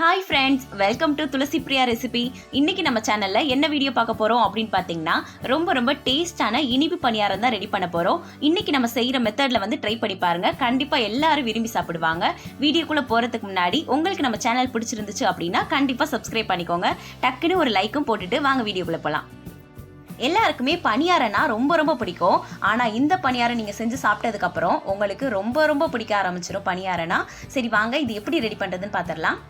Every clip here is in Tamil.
Hi friends, welcome to Tulasi Priya recipe. இன்னைக்கு நம்ம சேனல்ல என்ன வீடியோ பார்க்க போறோம் அப்படின்னு பார்த்தீங்கன்னா, ரொம்ப டேஸ்டான இனிப்பு பணியாரம் தான் ரெடி பண்ண போறோம். இன்னைக்கு நம்ம செய்யற மெத்தட்ல ட்ரை பண்ணி பாருங்க. கண்டிப்பா எல்லாரும் விரும்பி சாப்பிடுவாங்க. வீடியோக்குள்ள போறதுக்கு முன்னாடி உங்களுக்கு நம்ம சேனல் பிடிச்சிருந்துச்சு அப்படின்னா கண்டிப்பா சப்ஸ்கிரைப் பண்ணிக்கோங்க. டக்குன்னு ஒரு லைக்கும் போட்டுட்டு வாங்க வீடியோக்குள்ள போலாம். எல்லாருக்குமே பணியாரம்னா ரொம்ப பிடிக்கும். ஆனா இந்த பணியாரம் நீங்க செஞ்சு சாப்பிட்டதுக்கு அப்புறம் உங்களுக்கு ரொம்ப பிடிக்க ஆரம்பிச்சிடும் பணியாரம்னா. சரி வாங்க இது எப்படி ரெடி பண்றதுன்னு பாத்திரலாம்.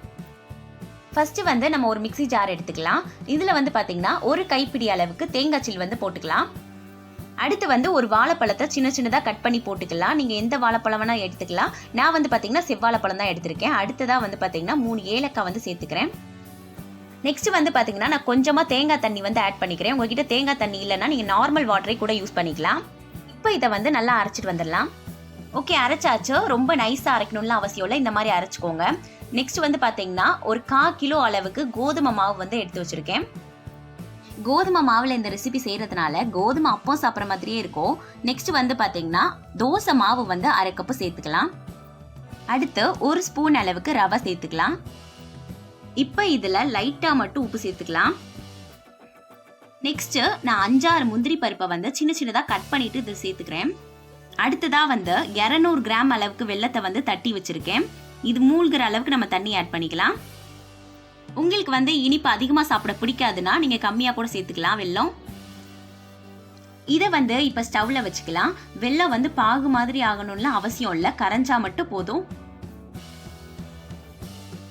ஃபர்ஸ்ட் நம்ம ஒரு மிக்ஸி ஜார் எடுத்துக்கலாம். இதுல பாத்தீங்கன்னா ஒரு கைப்பிடி அளவுக்கு தேங்காய் சில் போட்டுக்கலாம். அடுத்து ஒரு வாழைப்பழத்தை சின்னதா கட் பண்ணி போட்டுக்கலாம். நீங்க எந்த வாழைப்பழம் வேணா எடுத்துக்கலாம். நான் பாத்தீங்கன்னா செவ்வாழைப்பழம் தான் எடுத்திருக்கேன். அடுத்ததா பாத்தீங்கன்னா 3 ஏலக்காய் சேர்த்துக்கிறேன். நெக்ஸ்ட் பாத்தீங்கன்னா நான் கொஞ்சமா தேங்காய் தண்ணி ஆட் பண்ணிக்கிறேன். உங்ககிட்ட தேங்காய் தண்ணி இல்லைன்னா நீங்க நார்மல் வாட்டரை கூட யூஸ் பண்ணிக்கலாம். இப்போ இதை நல்லா அரைச்சிட்டு வந்துடலாம். ஓகே, அரைச்சாச்சு. ரொம்ப நைஸா அரைக்கணும்னு அவசியம் இல்லை, இந்த மாதிரி அரைச்சிக்கோங்க. நெக்ஸ்ட் பாத்தீங்கன்னா ஒரு 1/4 கிலோ அளவுக்கு கோதுமை மாவு எடுத்து வச்சிருக்கேன். கோதுமை மாவுல இந்த ரெசிபி செய்யறதுனால கோதுமை அப்பம் சாப்பிட்ற மாதிரியே இருக்கும். நெக்ஸ்ட் பாத்தீங்கன்னா தோசை மாவு 1/2 கப் சேர்த்துக்கலாம். அடுத்து 1 ஸ்பூன் அளவுக்கு ரவை சேர்த்துக்கலாம். இப்ப இதுல லைட்டா மட்டும் உப்பு சேர்த்துக்கலாம். நெக்ஸ்ட் நான் 5-6 முந்திரி பருப்பை சின்னதா கட் பண்ணிட்டு இதை சேர்த்துக்கிறேன். அடுத்ததா 200 கிராம் அளவுக்கு வெல்லத்தை தட்டி வச்சிருக்கேன். இது மூழ்கிற அளவுக்கு நம்ம தண்ணி ஆட் பண்ணிக்கலாம். உங்களுக்கு இனிப்பு அதிகமா சாப்பிட பிடிக்காதுன்னா நீங்க கம்மியா கூட சேர்த்துக்கலாம் வெல்லம். இதை இப்ப ஸ்டவ்ல வச்சுக்கலாம். வெல்லம் பாகு மாதிரி ஆகணும்னு அவசியம் இல்லை, கரைஞ்சா மட்டும் போதும்.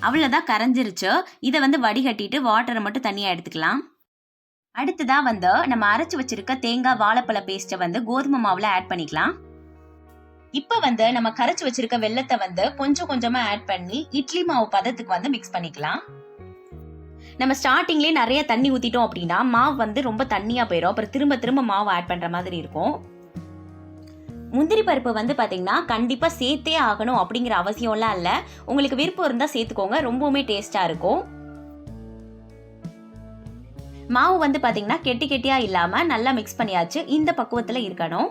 அவ்வளவுதான், கரைஞ்சிருச்சு. இதை வடிகட்டிட்டு வாட்டரை மட்டும் தனியா எடுத்துக்கலாம். அடுத்ததா நம்ம அரைச்சு வச்சிருக்க தேங்காய் வாழைப்பழ பேஸ்ட்டை கோதுமை மாவுல ஆட் பண்ணிக்கலாம். இப்ப நம்ம கரைச்சு வச்சிருக்க வெல்லத்தை கொஞ்சமா ஆட் பண்ணி இட்லி மாவு பதத்துக்கு மிக்ஸ் பண்ணிக்கலாம். நம்ம ஸ்டார்டிங்லயே நிறைய தண்ணி ஊத்திட்டோம் அப்படின்னா மாவு ரொம்ப தண்ணியா போயிடும். அப்புறம் திரும்ப மாவு ஆட் பண்ற மாதிரி இருக்கும். முந்திரி பருப்பு பாத்தீங்கன்னா கண்டிப்பா சேர்த்தே ஆகணும் அப்படிங்கிற அவசியம்லாம் இல்ல. உங்களுக்கு விருப்பம் இருந்தா சேர்த்துக்கோங்க, ரொம்பவுமே டேஸ்டா இருக்கும். மாவு பாத்தீங்கன்னா கெட்டியா இல்லாம நல்லா மிக்ஸ் பண்ணியாச்சு. இந்த பக்குவத்துல இருக்கணும்.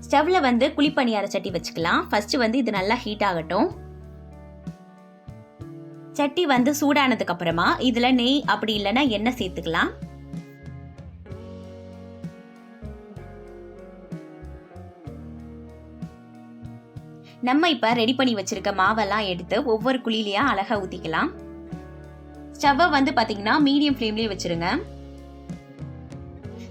ஸ்டவ்ல குழிப்பணியார சட்டி வச்சுக்கலாம். ஃபர்ஸ்ட் இது நல்லா ஹீட் ஆகட்டும். சட்டி சூடானதுக்கு அப்புறமா இதுல நெய் அப்படி இல்லைன்னா எண்ணெய் சேர்த்துக்கலாம். நம்ம இப்ப ரெடி பண்ணி வச்சிருக்க மாவெல்லாம் எடுத்து ஒவ்வொரு குழியிலயா அழகா ஊத்திக்கலாம். ஸ்டவ்வை பாத்தீங்கன்னா மீடியம் ஃப்ளேம்லயே வச்சிருங்க.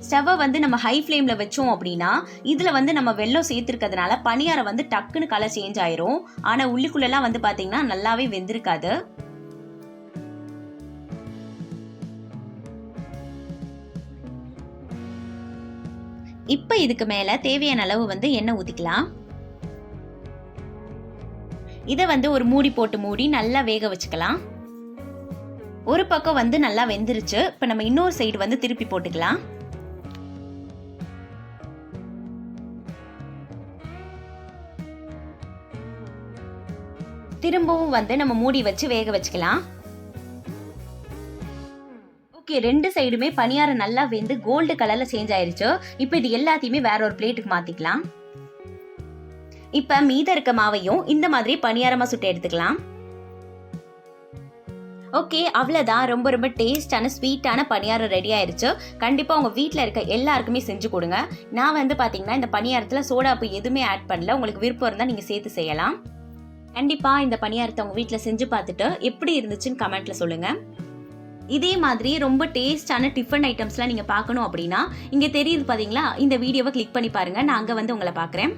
ஸ்டவ்வை நம்ம ஹை ஃப்ளேம்ல வச்சோம் அப்படின்னா இதுல நம்ம வெல்லம் சேர்த்திருக்கிறதுனால பணியாரம் டக்குன்னு கலர் சேஞ்ச் ஆயிரும். ஆனா உள்ளுக்குள்ளெல்லாம் பாத்தீங்கன்னா நல்லாவே வெந்திருக்காது. இப்ப இதுக்கு மேல தேவையான அளவு எண்ணெய் ஊத்திக்கலாம். இதை ஒரு மூடி போட்டு மூடி நல்லா வேக வச்சுக்கலாம். ஒரு பக்கம் நல்லா வெந்துருச்சு. இப்ப நம்ம இன்னொரு சைடு திருப்பி போட்டுக்கலாம். திரும்பவும் நம்ம மூடி வச்சு வேக வச்சுக்கலாம். ஓகே, 2 சைடுமே பணியாரம் நல்லா வெந்து கோல்டு கலர்ல சேஞ்ச் ஆயிருச்சு. இப்போ இது எல்லாத்தையுமே வேற ஒரு பிளேட்டுக்கு மாத்திக்கலாம். இப்ப மீத இருக்க மாவையும் இந்த மாதிரி பணியாரமா சுட்டு எடுத்துக்கலாம். ஓகே, அவ்வளவுதான். ரொம்ப டேஸ்டான ஸ்வீட்டான பணியாரம் ரெடி ஆயிருச்சு. கண்டிப்பா உங்க வீட்டுல இருக்க எல்லாருக்குமே செஞ்சு கொடுங்க. நான் பாத்தீங்கன்னா இந்த பணியாரத்துல சோடாப்பு எதுவுமே ஆட் பண்ணல. உங்களுக்கு விருப்பம் இருந்தா நீங்க சேர்த்து செய்யலாம். கண்டிப்பா இந்த பணியாரத்தை உங்க வீட்டுல செஞ்சு பார்த்துட்டு எப்படி இருந்துச்சுன்னு கமெண்ட்ல சொல்லுங்க. இதே மாதிரி ரொம்ப டேஸ்டான டிஃபன் ஐட்டம்ஸ்லாம் நீங்க பார்க்கணும் அப்படின்னா இங்க தெரியுது பாத்தீங்களா, இந்த வீடியோவை கிளிக் பண்ணி பாருங்க. நான் அங்க உங்களை பார்க்குறேன்.